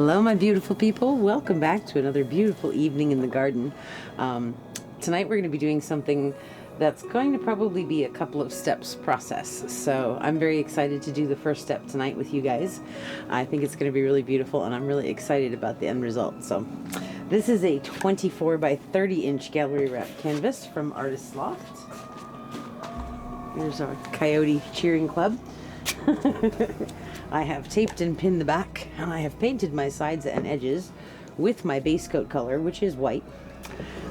Hello, my beautiful people. Welcome back to another beautiful evening in the garden. Tonight we're going to be doing something that's going to probably be a couple of steps process. So I'm very excited to do the first step tonight with you guys. I think it's going to be really beautiful, and I'm really excited about the end result. So this is a 24 by 30 inch gallery wrap canvas from Artists Loft. Here's our coyote cheering club. I have taped and pinned the back, and I have painted my sides and edges with my base coat color, which is white.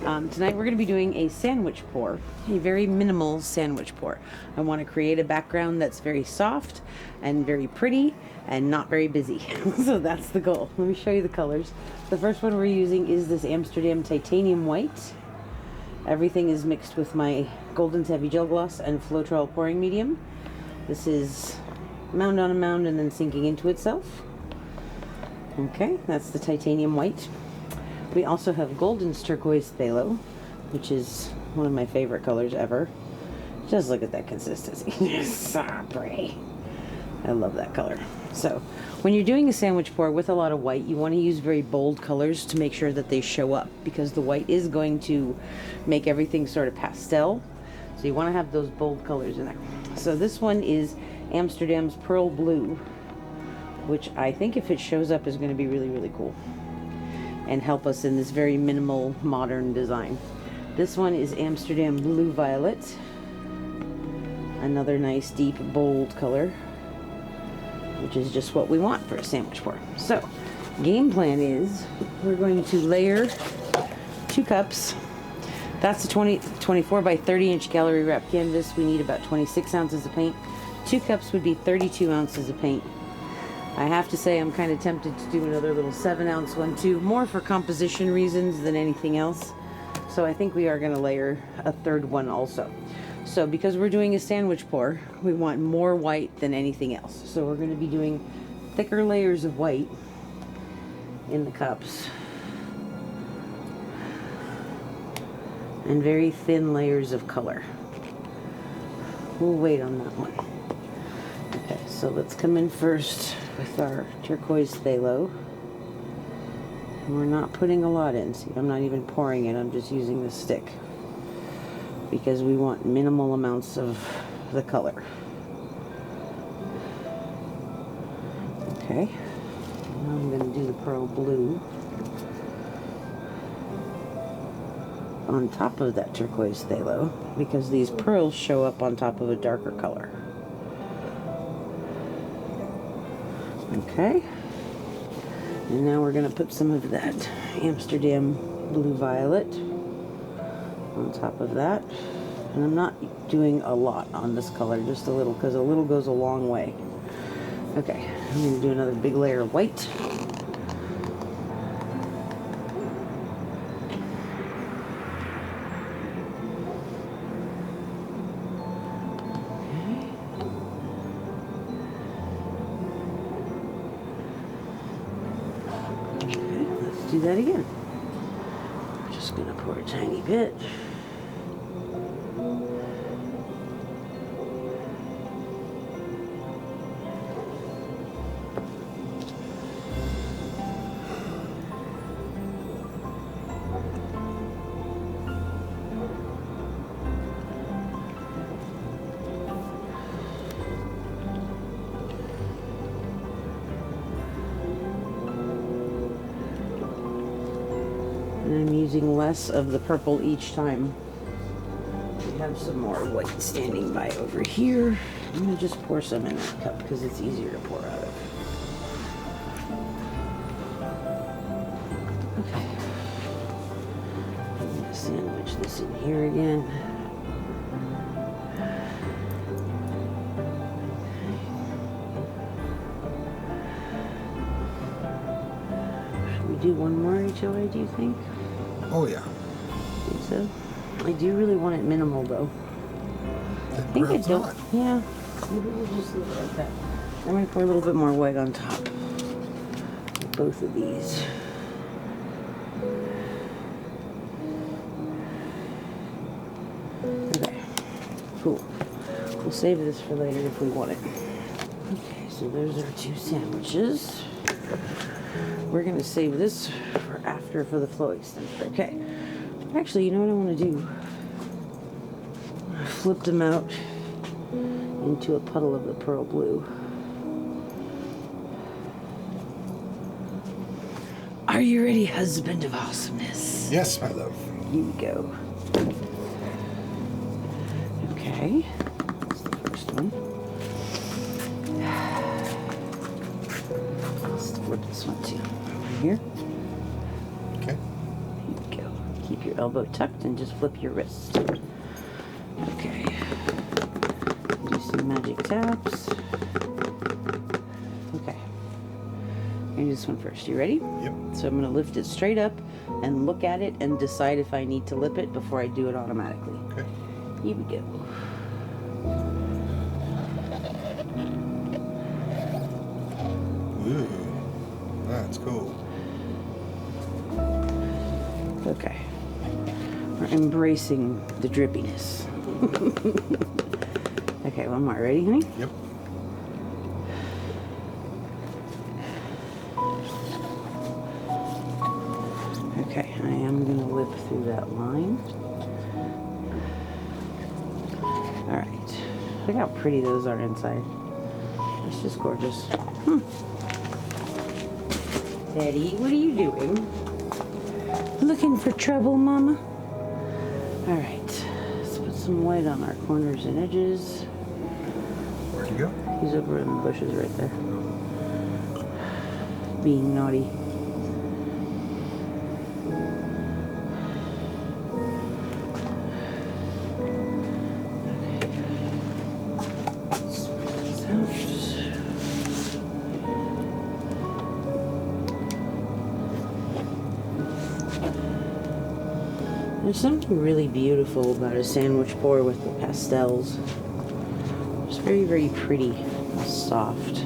Tonight we're going to be doing a sandwich pour, a very minimal sandwich pour. I want to create a background that's very soft and very pretty and not very busy. So that's the goal. Let me show you the colors. The first one we're using is this Amsterdam titanium white. Everything is mixed with my Golden's Heavy Gel Gloss and Floetrol pouring medium. This is mound on a mound and then sinking into itself. Okay, that's the titanium white. We also have Golden's Turquoise Pthalo, which is one of my favorite colors ever. Just look at that consistency. It's so pretty. I love that color. So when you're doing a sandwich pour with a lot of white, you want to use very bold colors to make sure that they show up, because the white is going to make everything sort of pastel. So you want to have those bold colors in there. So this one is Amsterdam's Pearl Blue, which I think if it shows up is going to be really, really cool and help us in this very minimal modern design. This one is Amsterdam Blue Violet, another nice deep bold color, which is just what we want for a sandwich pour. So game plan is we're going to layer 2 cups. That's a 24 by 30 inch gallery wrap canvas. We need about 26 ounces of paint. 2 cups would be 32 ounces of paint. I have to say I'm kind of tempted to do another little 7-ounce one too, more for composition reasons than anything else. So I think we are going to layer a third one also. So because we're doing a sandwich pour, we want more white than anything else. So we're going to be doing thicker layers of white in the cups and very thin layers of color. We'll wait on that one. Okay, so let's come in first with our Turquoise Pthalo. We're not putting a lot in. See, I'm not even pouring it. I'm just using the stick because we want minimal amounts of the color. Okay, now I'm going to do the Pearl Blue on top of that Turquoise Pthalo because these pearls show up on top of a darker color. Okay, and now we're going to put some of that Amsterdam Blue Violet on top of that. And I'm not doing a lot on this color, just a little, because a little goes a long way. Okay, I'm going to do another big layer of white. Do that again. I'm just going to pour a tiny bit. And I'm using less of the purple each time. We have some more white standing by over here. I'm going to just pour some in that cup because it's easier to pour out of. Okay. I'm going to sandwich this in here again. Should we do one more HoA, do you think? Oh yeah. I think so. I do really want it minimal though. I think I don't. Not. Yeah. Maybe we'll just leave it like that. I'm going to pour a little bit more white on top of both of these. Okay. Cool. We'll save this for later if we want it. Okay, so So there's our 2 sandwiches. We're gonna save this for after for the flow extender. Okay. Actually, you know what I want to do? Flip them out into a puddle of the pearl blue. Are you ready, husband of awesomeness? Yes, my love. Here we go. Okay. That's the first one. Let's flip this one too. Over here. Okay. Here we go. Keep your elbow tucked and just flip your wrist. Okay. Do some magic taps. Okay. And this one first. You ready? Yep. So I'm going to lift it straight up and look at it and decide if I need to lip it before I do it automatically. Okay. Here we go. Ooh, that's cool. Okay. We're embracing the drippiness. Okay, one more. Ready, honey? Yep. Okay, I am going to lip through that line. Alright. Look how pretty those are inside. It's just gorgeous. Daddy, what are you doing? Looking for trouble, Mama? Alright. Let's put some white on our corners and edges. Where'd you go? He's over in the bushes right there. Being naughty. There's something really beautiful about a sandwich pour with the pastels. It's very, very pretty and soft.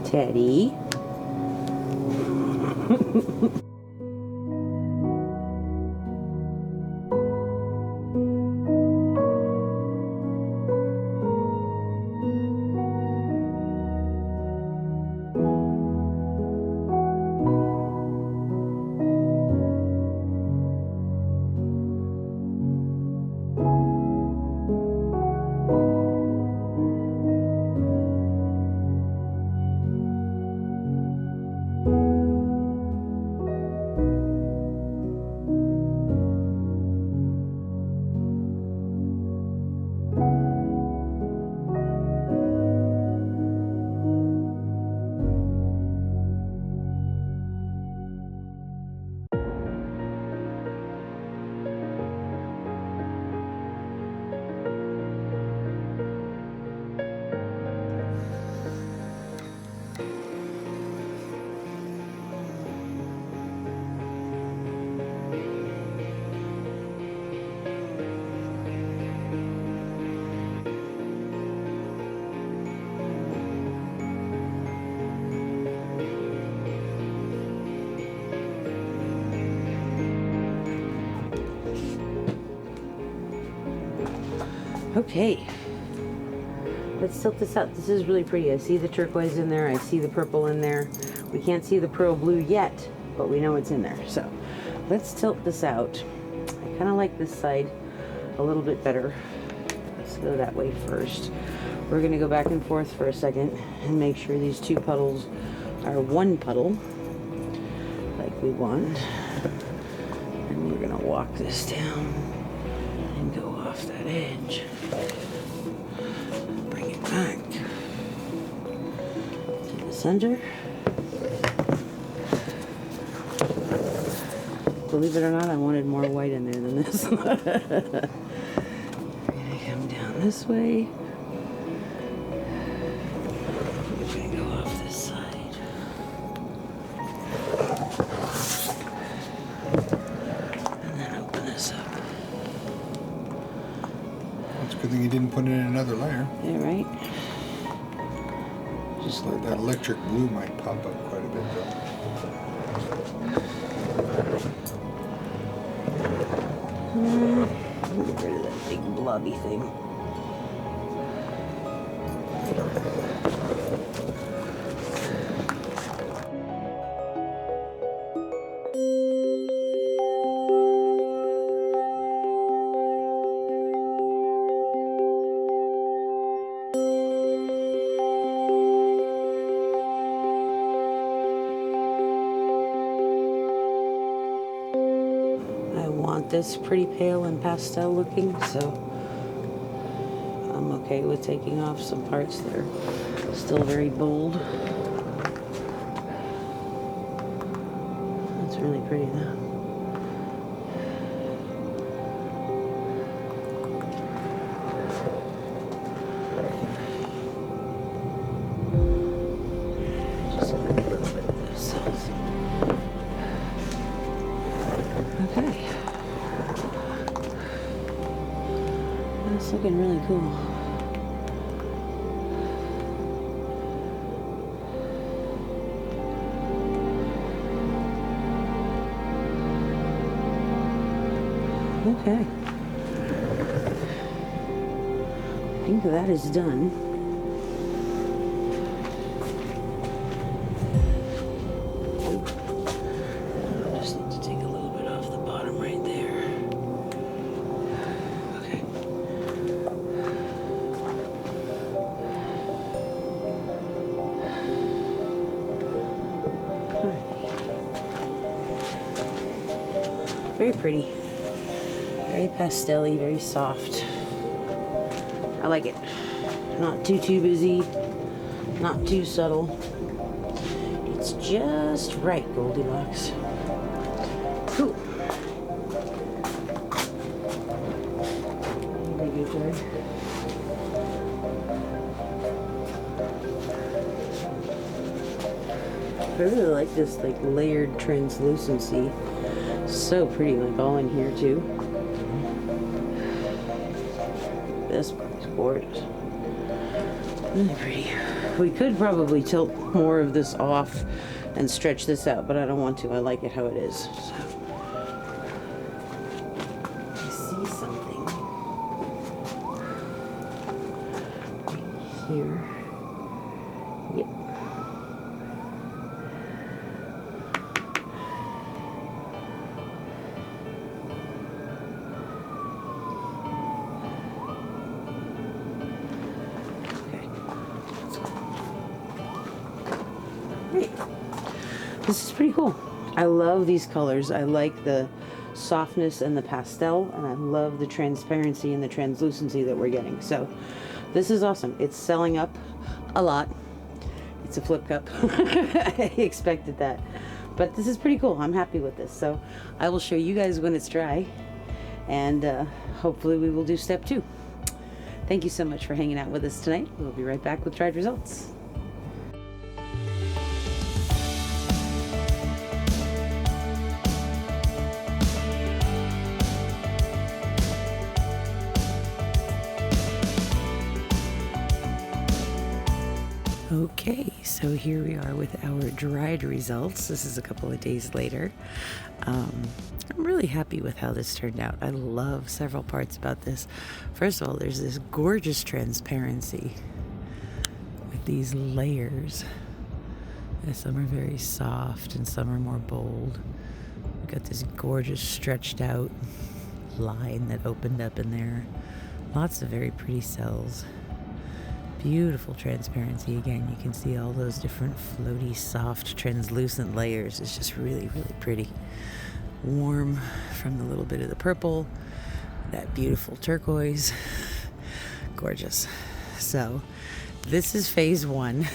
Teddy. Okay, let's tilt this out. This is really pretty. I see the turquoise in there. I see the purple in there. We can't see the pearl blue yet, but we know it's in there. So let's tilt this out. I kind of like this side a little bit better. Let's go that way first. We're going to go back and forth for a second and make sure these 2 puddles are 1 puddle like we want. And we're going to walk this down and go off that edge. Bring it back to the center. Believe it or not, I wanted more white in there than this. We're gonna come down this way. We're gonna go off this side. And then open this up. It's a good thing you didn't put it in another layer. Yeah, right? Just like that electric blue might pop up quite a bit though. Get rid of that big blobby thing. I want this pretty pale and pastel looking, so I'm okay with taking off some parts that are still very bold. That's really pretty though. Just a little bit of this. Okay. That's looking really cool. Okay. I think that is done. I just need to take a little bit off the bottom right there. Okay. Alright. Very pretty. Very pastel-y, very soft. I like it. Not too busy, not too subtle. It's just right, Goldilocks. Cool. Thank you, Joy. I really like this like layered translucency. So pretty, like all in here too. This one's gorgeous. Really pretty. We could probably tilt more of this off and stretch this out, but I don't want to. I like it how it is. So. I see something right here. Yep. This is pretty cool. I love these colors. I like the softness and the pastel, and I love the transparency and the translucency that we're getting. So this is awesome. It's selling up a lot. It's a flip cup. I expected that. But this is pretty cool. I'm happy with this. So I will show you guys when it's dry, and hopefully we will do step 2. Thank you so much for hanging out with us tonight. We'll be right back with dried results. Okay, so here we are with our dried results. This is a couple of days later. I'm really happy with how this turned out. I love several parts about this. First of all, there's this gorgeous transparency with these layers. And some are very soft and some are more bold. We've got this gorgeous stretched out line that opened up in there. Lots of very pretty cells. Beautiful transparency. Again, you can see all those different floaty, soft, translucent layers. It's just really, really pretty. Warm from the little bit of the purple, that beautiful turquoise. Gorgeous. So this is phase 1.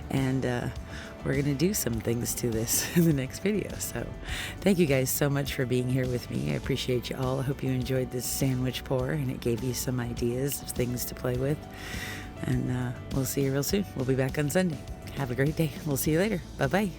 And we're going to do some things to this in the next video. So thank you guys so much for being here with me. I appreciate you all. I hope you enjoyed this sandwich pour and it gave you some ideas of things to play with. And we'll see you real soon. We'll be back on Sunday. Have a great day. We'll see you later. Bye-bye.